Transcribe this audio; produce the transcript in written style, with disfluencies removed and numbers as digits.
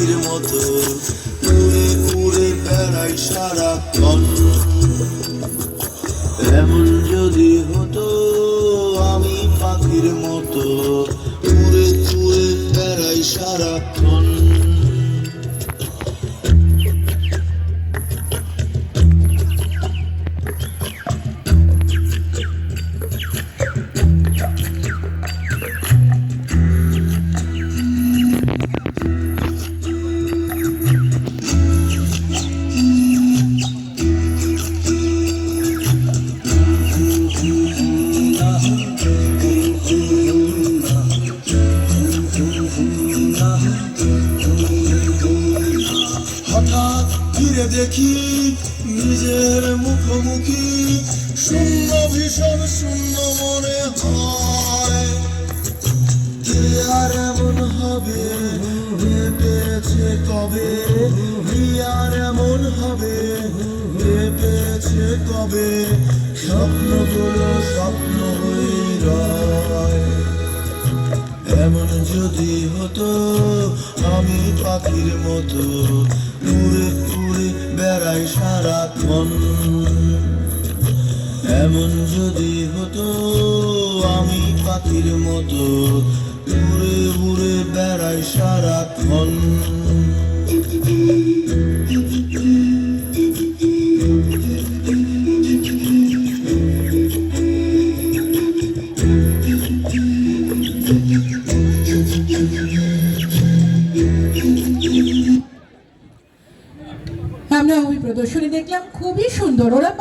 পাখির মতো উড়ে উড়ে বেড়াই সারাক্ষণ। এমন যদি হতো আমি পাখির মতো উড়ে উড়ে বেড়াই সারাক্ষণ। হঠাৎ ফিরে দেখি নিজের মুখোমুখি, শূন্য ভীষণ শূন্য মনে হয়। কে আর এমন হবে ভেবেছে কবে, কে আর এমন হবে ভেবেছে কবে, স্বপ্নগুলো স্বপ্ন হয়ে রয়। এমন যদি হতো আমি পাখির মতো উড়ে উড়ে বেড়াই সারাক্ষণ। এমন যদি হতো আমি পাখির মতো উড়ে উড়ে বেড়াই সারাক্ষণ। আমরা ওই প্রদর্শনী দেখলাম, খুবই সুন্দর। ওরা